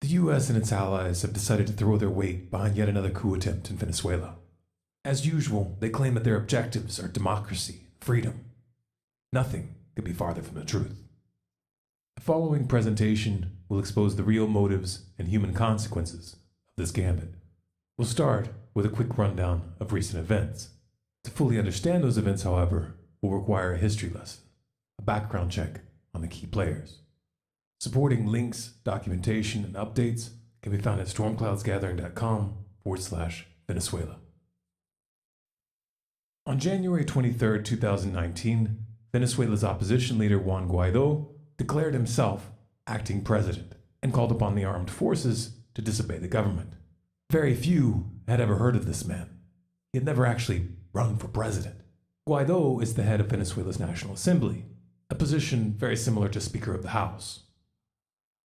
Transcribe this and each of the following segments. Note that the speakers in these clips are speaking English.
the US and its allies have decided to throw their weight behind yet another coup attempt in Venezuela. As usual, they claim that their objectives are democracy and freedom. Nothing could be farther from the truth. The following presentation will expose the real motives and human consequences of this gambit. We'll start with a quick rundown of recent events. To fully understand those events, however, will require a history lesson, a background check on the key players. Supporting links, documentation, and updates can be found at stormcloudsgathering.com/Venezuela. On January 23, 2019, Venezuela's opposition leader Juan Guaidó declared himself acting president and called upon the armed forces to disobey the government. Very few had ever heard of this man. He had never actually run for president. Guaidó is the head of Venezuela's National Assembly, a position very similar to Speaker of the House.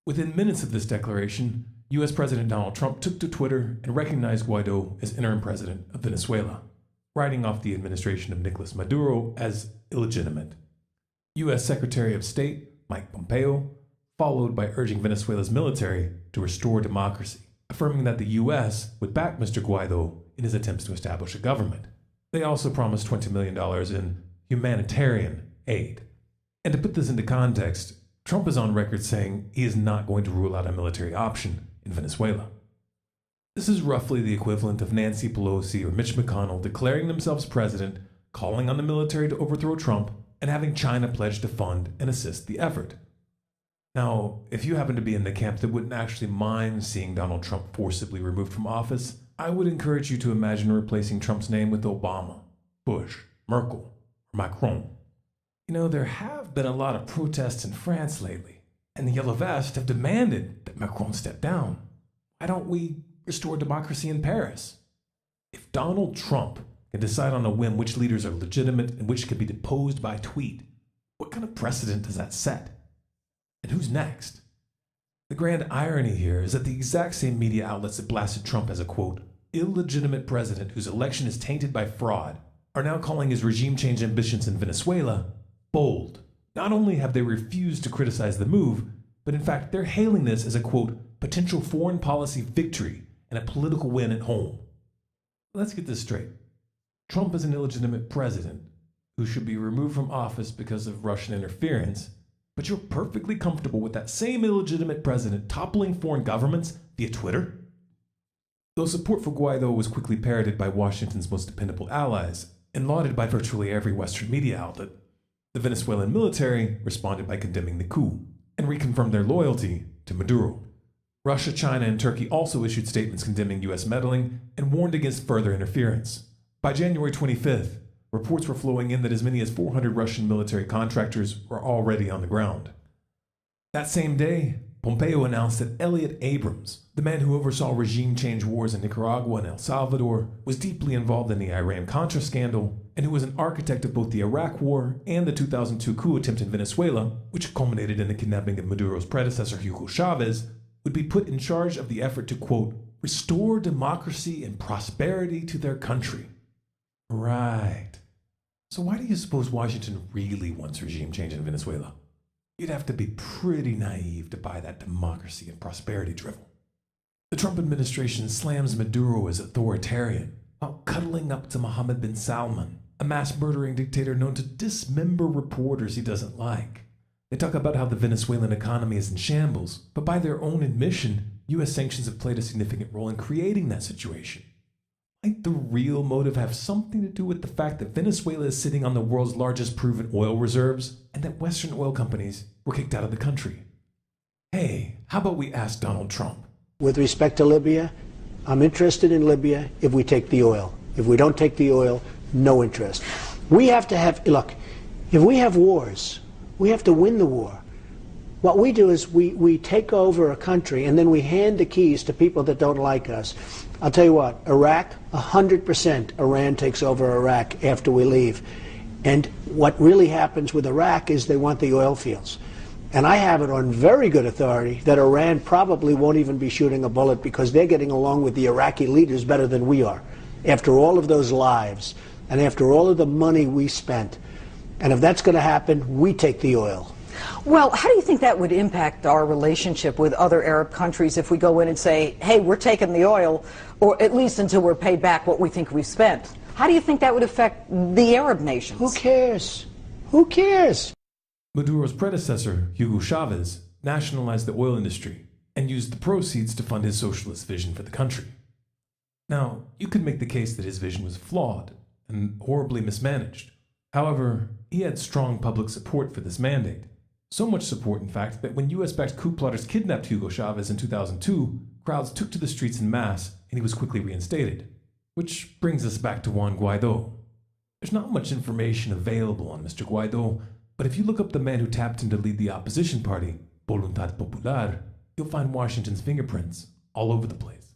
Within minutes of this declaration, US President Donald Trump took to Twitter and recognized Guaidó as interim president of Venezuela, writing off the administration of Nicolas Maduro as illegitimate. US Secretary of State Mike Pompeo followed by urging Venezuela's military to restore democracy, affirming that the US would back Mr. Guaidó in his attempts to establish a government. They also promised $20 million in humanitarian aid. And to put this into context, Trump is on record saying he is not going to rule out a military option in Venezuela. This is roughly the equivalent of Nancy Pelosi or Mitch McConnell declaring themselves president, calling on the military to overthrow Trump, and having China pledge to fund and assist the effort. Now, if you happen to be in the camp that wouldn't actually mind seeing Donald Trump forcibly removed from office, I would encourage you to imagine replacing Trump's name with Obama, Bush, Merkel, or Macron. You know, there have been a lot of protests in France lately, and the Yellow Vests have demanded that Macron step down. Why don't we restore democracy in Paris? If Donald Trump can decide on a whim which leaders are legitimate and which can be deposed by tweet, what kind of precedent does that set? And who's next? The grand irony here is that the exact same media outlets that blasted Trump as a, quote, illegitimate president whose election is tainted by fraud are now calling his regime change ambitions in Venezuela bold. Not only have they refused to criticize the move, but in fact they're hailing this as a, quote, potential foreign policy victory and a political win at home. Let's get this straight. Trump is an illegitimate president who should be removed from office because of Russian interference, but you're perfectly comfortable with that same illegitimate president toppling foreign governments via Twitter? Though support for Guaidó was quickly parroted by Washington's most dependable allies and lauded by virtually every Western media outlet, the Venezuelan military responded by condemning the coup and reconfirmed their loyalty to Maduro. Russia, China, and Turkey also issued statements condemning U.S. meddling and warned against further interference. By January 25th, reports were flowing in that as many as 400 Russian military contractors were already on the ground. That same day, Pompeo announced that Elliot Abrams, the man who oversaw regime change wars in Nicaragua and El Salvador, was deeply involved in the Iran-Contra scandal and who was an architect of both the Iraq War and the 2002 coup attempt in Venezuela, which culminated in the kidnapping of Maduro's predecessor Hugo Chavez, would be put in charge of the effort to, quote, restore democracy and prosperity to their country. Right. So why do you suppose Washington really wants regime change in Venezuela? You'd have to be pretty naive to buy that democracy and prosperity drivel. The Trump administration slams Maduro as authoritarian while cuddling up to Mohammed bin Salman, a mass-murdering dictator known to dismember reporters he doesn't like. They talk about how the Venezuelan economy is in shambles, but by their own admission, U.S. sanctions have played a significant role in creating that situation. Might the real motive have something to do with the fact that Venezuela is sitting on the world's largest proven oil reserves and that Western oil companies were kicked out of the country? Hey, how about we ask Donald Trump? With respect to Libya, I'm interested in Libya if we take the oil. If we don't take the oil, no interest. We have to have, look, if we have wars, we have to win the war. What we do is we take over a country and then we hand the keys to people that don't like us. I'll tell you what, Iraq, 100% Iran takes over Iraq after we leave. And what really happens with Iraq is they want the oil fields. And I have it on very good authority that Iran probably won't even be shooting a bullet because they're getting along with the Iraqi leaders better than we are. After all of those lives and after all of the money we spent. And if that's going to happen, we take the oil. Well, how do you think that would impact our relationship with other Arab countries if we go in and say, hey, we're taking the oil, or at least until we're paid back what we think we've spent? How do you think that would affect the Arab nations? Who cares? Who cares? Maduro's predecessor, Hugo Chavez, nationalized the oil industry and used the proceeds to fund his socialist vision for the country. Now, you could make the case that his vision was flawed and horribly mismanaged. However, he had strong public support for this mandate. So much support, in fact, that when US-backed coup plotters kidnapped Hugo Chavez in 2002, crowds took to the streets en masse and he was quickly reinstated. Which brings us back to Juan Guaidó. There's not much information available on Mr. Guaidó, but if you look up the man who tapped him to lead the opposition party, Voluntad Popular, you'll find Washington's fingerprints all over the place.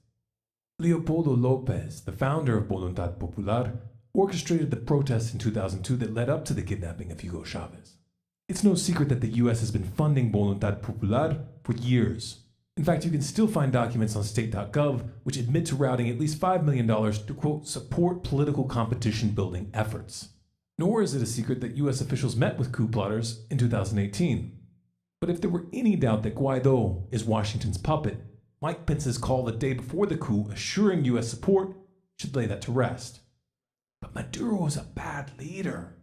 Leopoldo López, the founder of Voluntad Popular, orchestrated the protests in 2002 that led up to the kidnapping of Hugo Chavez. It's no secret that the US has been funding Voluntad Popular for years. In fact, you can still find documents on state.gov which admit to routing at least $5 million to, quote, support political competition building efforts. Nor is it a secret that US officials met with coup plotters in 2018. But if there were any doubt that Guaidó is Washington's puppet, Mike Pence's call the day before the coup assuring US support should lay that to rest. But Maduro is a bad leader.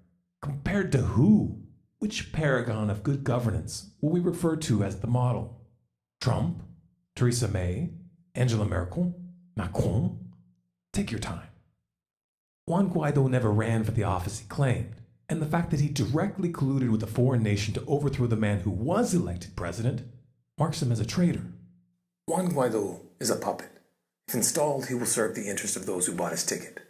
Compared to who? Which paragon of good governance will we refer to as the model? Trump? Theresa May? Angela Merkel? Macron? Take your time. Juan Guaidó never ran for the office he claimed, and the fact that he directly colluded with a foreign nation to overthrow the man who was elected president marks him as a traitor. Juan Guaidó is a puppet. If installed, he will serve the interest of those who bought his ticket.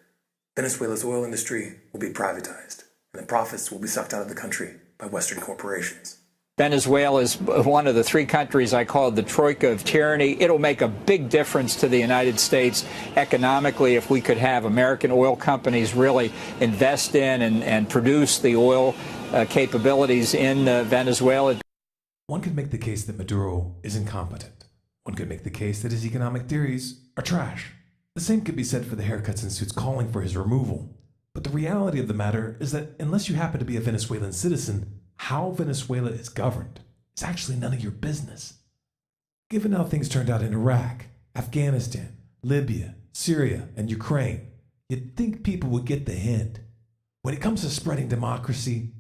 Venezuela's oil industry will be privatized, and the profits will be sucked out of the country by Western corporations. Venezuela is one of the three countries I call the troika of tyranny. It'll make a big difference to the United States economically if we could have American oil companies really invest in and produce the oil capabilities in Venezuela. One could make the case that Maduro is incompetent. One could make the case that his economic theories are trash. The same could be said for the haircuts and suits calling for his removal. But the reality of the matter is that unless you happen to be a Venezuelan citizen, how Venezuela is governed is actually none of your business. Given how things turned out in Iraq, Afghanistan, Libya, Syria, and Ukraine, you'd think people would get the hint. When it comes to spreading democracy,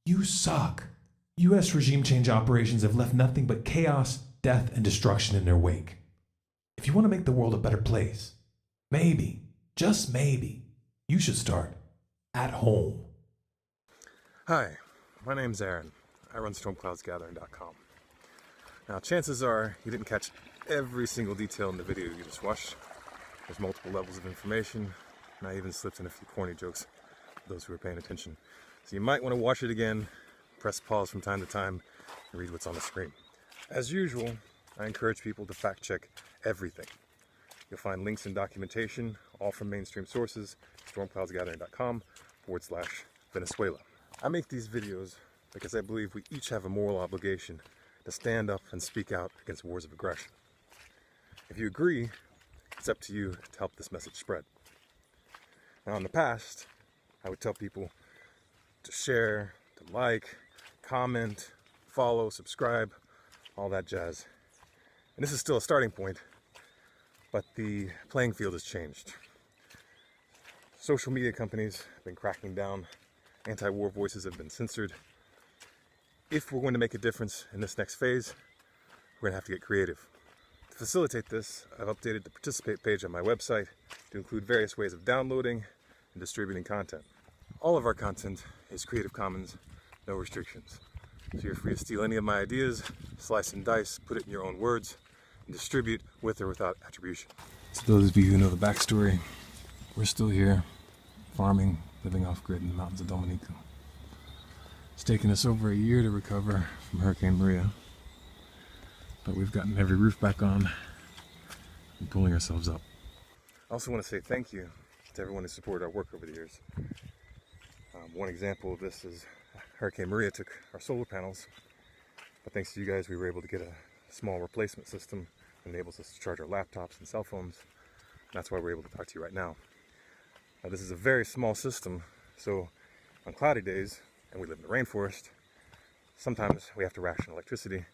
you suck. U.S. regime change operations have left nothing but chaos, death, and destruction in their wake. If you want to make the world a better place, maybe, just maybe, you should start at home. Hi, my name's Aaron. I run stormcloudsgathering.com. Now, chances are you didn't catch every single detail in the video you just watched. There's multiple levels of information, and I even slipped in a few corny jokes for those who are paying attention. So you might want to watch it again, press pause from time to time, and read what's on the screen. As usual, I encourage people to fact check everything. You'll find links and documentation, all from mainstream sources, stormcloudsgathering.com/Venezuela. I make these videos because I believe we each have a moral obligation to stand up and speak out against wars of aggression. If you agree, it's up to you to help this message spread. Now, in the past, I would tell people to share, to like, comment, follow, subscribe, all that jazz. And this is still a starting point, but the playing field has changed. Social media companies have been cracking down. Anti-war voices have been censored. If we're going to make a difference in this next phase, we're going to have to get creative. To facilitate this, I've updated the participate page on my website to include various ways of downloading and distributing content. All of our content is Creative Commons, no restrictions. So you're free to steal any of my ideas, slice and dice, put it in your own words, and distribute with or without attribution. To those of you who know the backstory, we're still here, farming, living off-grid in the mountains of Dominico. It's taken us over a year to recover from Hurricane Maria, but we've gotten every roof back on and pulling ourselves up. I also want to say thank you to everyone who supported our work over the years. One example of this is Hurricane Maria took our solar panels, but thanks to you guys we were able to get a small replacement system that enables us to charge our laptops and cell phones. And that's why we're able to talk to you right now. Now, this is a very small system, so on cloudy days, and we live in the rainforest, sometimes we have to ration electricity, and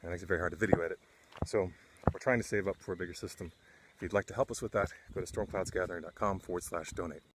it makes it very hard to video edit. So we're trying to save up for a bigger system. If you'd like to help us with that, go to stormcloudsgathering.com/donate.